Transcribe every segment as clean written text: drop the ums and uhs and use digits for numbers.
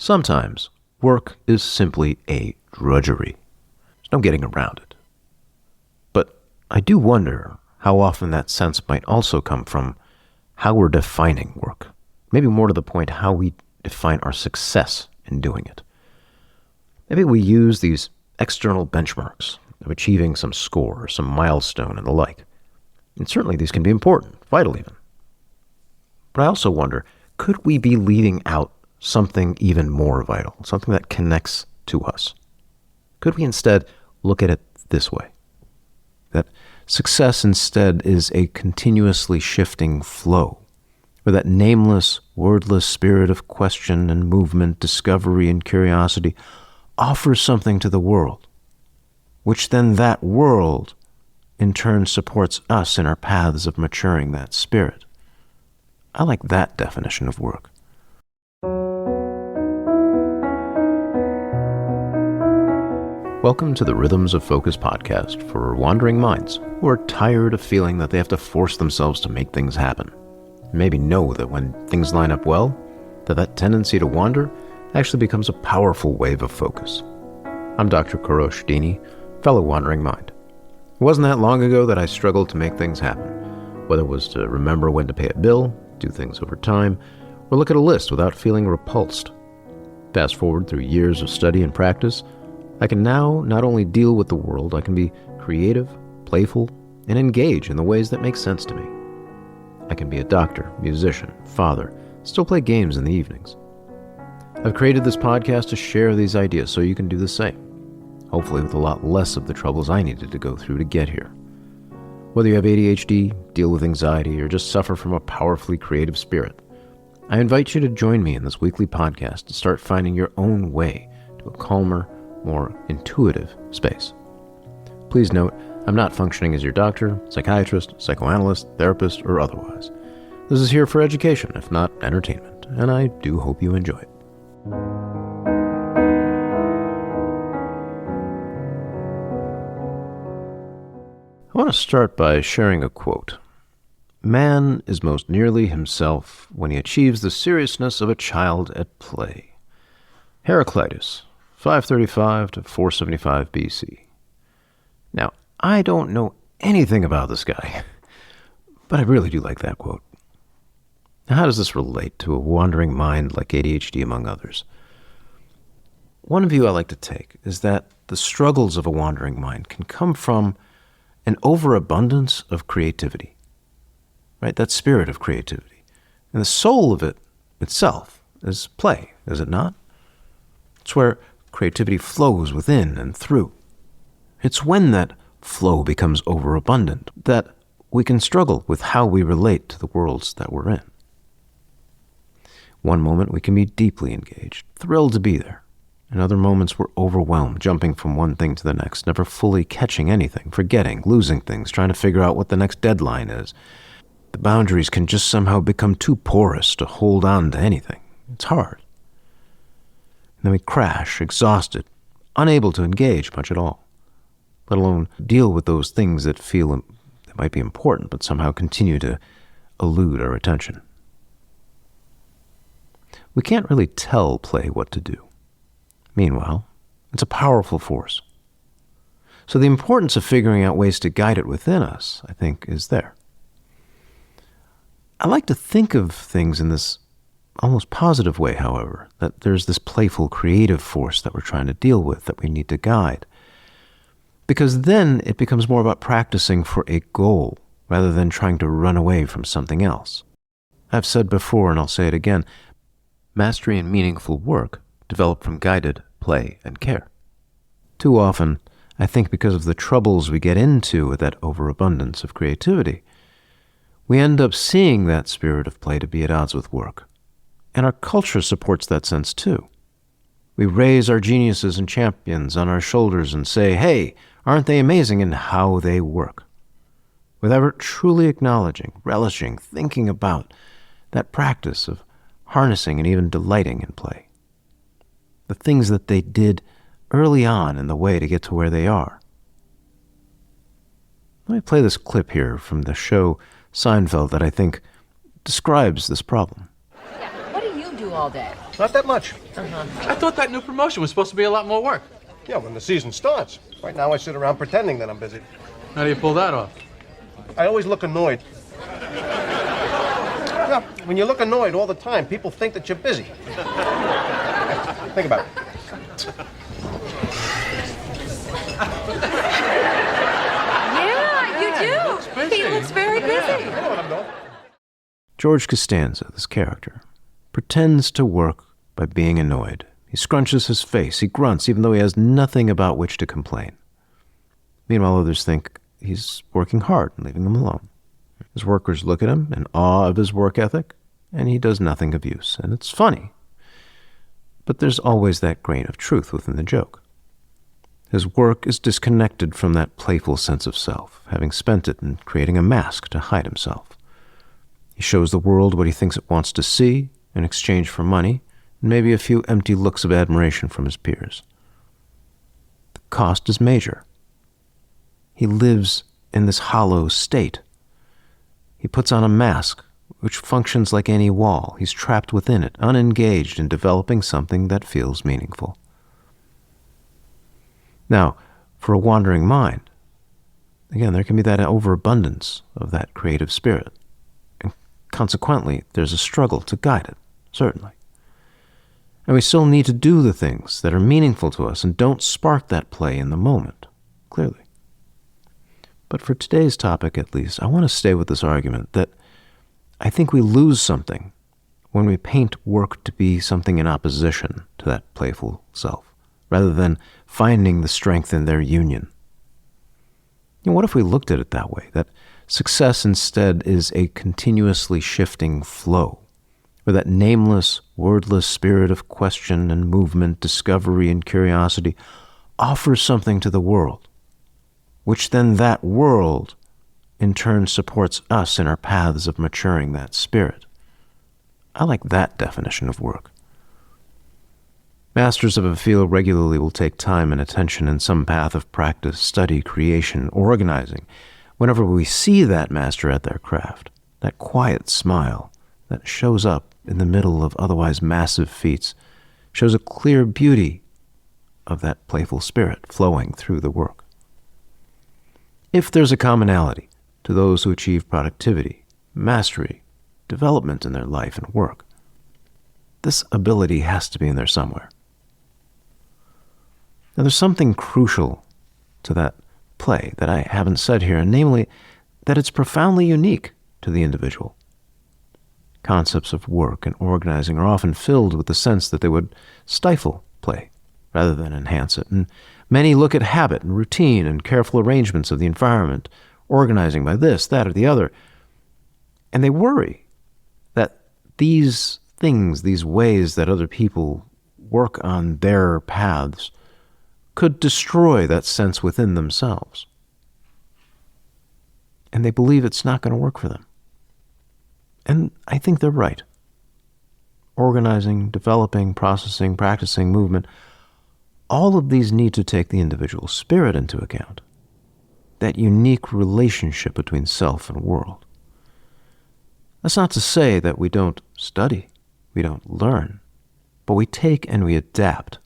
Sometimes work is simply a drudgery. There's no getting around it. But I do wonder how often that sense might also come from how we're defining work. Maybe more to the point, how we define our success in doing it. Maybe we use these external benchmarks of achieving some score, some milestone, and the like. And certainly these can be important, vital even. But I also wonder, could we be leaving out something even more vital, something that connects to us? Could we instead look at it this way? That success instead is a continuously shifting flow, where that nameless, wordless spirit of question and movement, discovery and curiosity offers something to the world, which then that world in turn supports us in our paths of maturing that spirit. I like that definition of work. Welcome to the Rhythms of Focus podcast for wandering minds who are tired of feeling that they have to force themselves to make things happen. Maybe know that when things line up well, that tendency to wander actually becomes a powerful wave of focus. I'm Dr. Dini, fellow wandering mind. It wasn't that long ago that I struggled to make things happen, whether it was to remember when to pay a bill, do things over time, or look at a list without feeling repulsed. Fast forward through years of study and practice, I can now not only deal with the world, I can be creative, playful, and engage in the ways that make sense to me. I can be a doctor, musician, father, still play games in the evenings. I've created this podcast to share these ideas so you can do the same, hopefully with a lot less of the troubles I needed to go through to get here. Whether you have ADHD, deal with anxiety, or just suffer from a powerfully creative spirit, I invite you to join me in this weekly podcast to start finding your own way to a calmer, more intuitive space. Please note, I'm not functioning as your doctor, psychiatrist, psychoanalyst, therapist, or otherwise. This is here for education, if not entertainment, and I do hope you enjoy it. I want to start by sharing a quote. Man is most nearly himself when he achieves the seriousness of a child at play. Heraclitus, 535 to 475 BC. Now, I don't know anything about this guy, but I really do like that quote. Now, how does this relate to a wandering mind like ADHD, among others? One view I like to take is that the struggles of a wandering mind can come from an overabundance of creativity, right? That spirit of creativity. And the soul of it itself is play, is it not? It's where creativity flows within and through. It's when that flow becomes overabundant that we can struggle with how we relate to the worlds that we're in. One moment we can be deeply engaged, thrilled to be there. In other moments we're overwhelmed, jumping from one thing to the next, never fully catching anything, forgetting, losing things, trying to figure out what the next deadline is. The boundaries can just somehow become too porous to hold on to anything. It's hard. And then we crash, exhausted, unable to engage much at all, let alone deal with those things that feel that might be important but somehow continue to elude our attention. We can't really tell play what to do. Meanwhile, it's a powerful force. So the importance of figuring out ways to guide it within us, I think, is there. I like to think of things in this almost positive way, however, that there's this playful, creative force that we're trying to deal with, that we need to guide. Because then it becomes more about practicing for a goal, rather than trying to run away from something else. I've said before, and I'll say it again, mastery and meaningful work develop from guided play and care. Too often, I think because of the troubles we get into with that overabundance of creativity, we end up seeing that spirit of play to be at odds with work. And our culture supports that sense too. We raise our geniuses and champions on our shoulders and say, hey, aren't they amazing in how they work? Without truly acknowledging, relishing, thinking about that practice of harnessing and even delighting in play. The things that they did early on in the way to get to where they are. Let me play this clip here from the show Seinfeld that I think describes this problem. What do you do all day. Not that much. I thought that new promotion was supposed to be a lot more work. Yeah, when the season starts. Right now I sit around pretending that I'm busy. How do you pull that off? I always look annoyed. Yeah, when you look annoyed all the time, people think that you're busy. Think about it. Yeah, you do. He looks very busy. I know what I'm doing. George Costanza, this character, pretends to work by being annoyed. He scrunches his face, he grunts, even though he has nothing about which to complain. Meanwhile, others think he's working hard and leaving him alone. His workers look at him in awe of his work ethic, and he does nothing of use. And it's funny. But there's always that grain of truth within the joke. His work is disconnected from that playful sense of self, having spent it in creating a mask to hide himself. He shows the world what he thinks it wants to see in exchange for money, and maybe a few empty looks of admiration from his peers. The cost is major. He lives in this hollow state. He puts on a mask which functions like any wall. He's trapped within it, unengaged in developing something that feels meaningful. Now, for a wandering mind, again, there can be that overabundance of that creative spirit. And consequently, there's a struggle to guide it, certainly. And we still need to do the things that are meaningful to us and don't spark that play in the moment, clearly. But for today's topic, at least, I want to stay with this argument that I think we lose something when we paint work to be something in opposition to that playful self, rather than finding the strength in their union. What if we looked at it that way, that success instead is a continuously shifting flow, where that nameless, wordless spirit of question and movement, discovery and curiosity offers something to the world, which then that world in turn supports us in our paths of maturing that spirit. I like that definition of work. Masters of a field regularly will take time and attention in some path of practice, study, creation, organizing. Whenever we see that master at their craft, that quiet smile that shows up in the middle of otherwise massive feats, shows a clear beauty of that playful spirit flowing through the work. If there's a commonality to those who achieve productivity, mastery, development in their life and work, this ability has to be in there somewhere. Now, there's something crucial to that play that I haven't said here, and namely that it's profoundly unique to the individual. Concepts of work and organizing are often filled with the sense that they would stifle play rather than enhance it, and many look at habit and routine and careful arrangements of the environment, organizing by this, that, or the other, and they worry that these things, these ways that other people work on their paths, could destroy that sense within themselves. And they believe it's not going to work for them. And I think they're right. Organizing, developing, processing, practicing, movement, all of these need to take the individual spirit into account. That unique relationship between self and world. That's not to say that we don't study, we don't learn, but we take and we adapt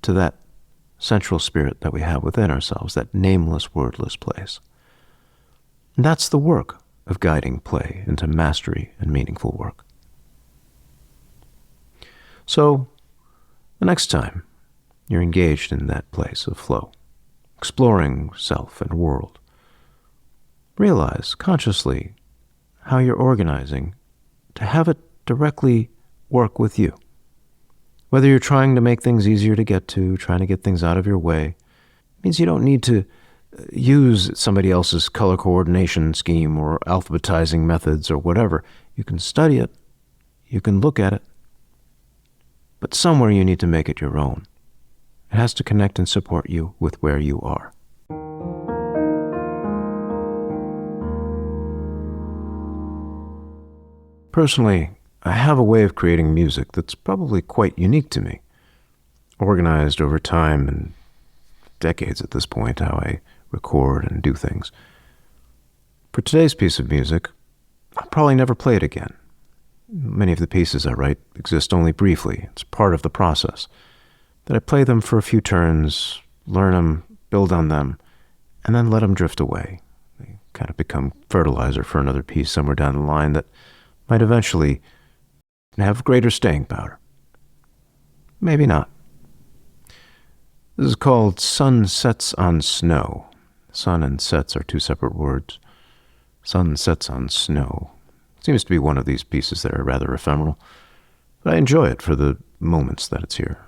to that central spirit that we have within ourselves, that nameless, wordless place. And that's the work of guiding play into mastery and meaningful work. So, the next time you're engaged in that place of flow, exploring self and world, realize consciously how you're organizing to have it directly work with you. Whether you're trying to make things easier to get to, trying to get things out of your way, means you don't need to use somebody else's color coordination scheme or alphabetizing methods or whatever. You can study it, you can look at it, but somewhere you need to make it your own. It has to connect and support you with where you are. Personally, I have a way of creating music that's probably quite unique to me, organized over time and decades at this point, how I record and do things. For today's piece of music, I'll probably never play it again. Many of the pieces I write exist only briefly. It's part of the process. That I play them for a few turns, learn them, build on them, and then let them drift away. They kind of become fertilizer for another piece somewhere down the line that might eventually have greater staying power. Maybe not. This is called Sun Sets on Snow. Sun and sets are two separate words. Sun sets on snow. Seems to be one of these pieces that are rather ephemeral, but I enjoy it for the moments that it's here.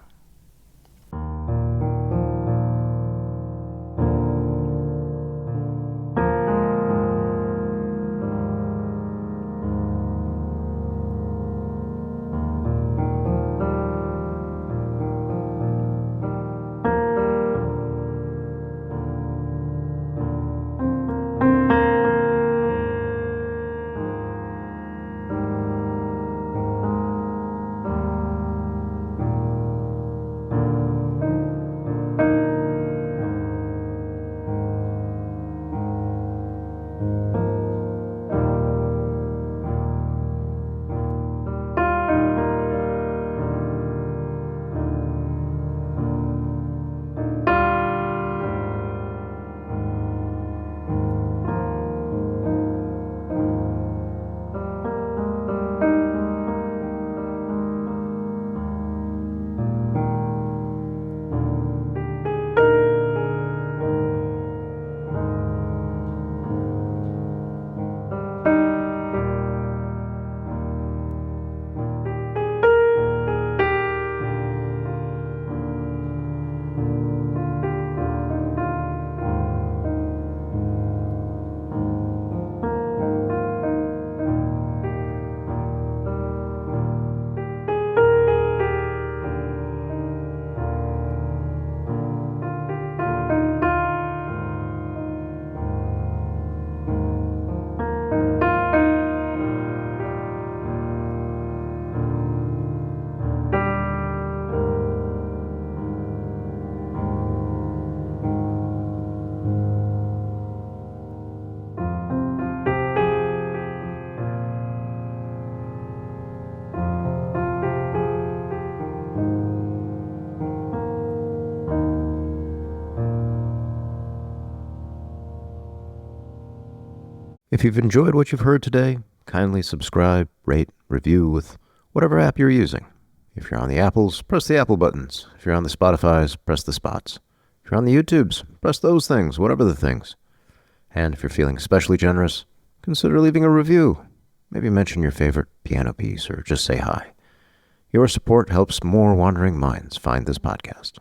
If you've enjoyed what you've heard today, kindly subscribe, rate, review with whatever app you're using. If you're on the Apples, press the Apple buttons. If you're on the Spotifys, press the spots. If you're on the YouTubes, press those things, whatever the things. And if you're feeling especially generous, consider leaving a review. Maybe mention your favorite piano piece or just say hi. Your support helps more wandering minds find this podcast.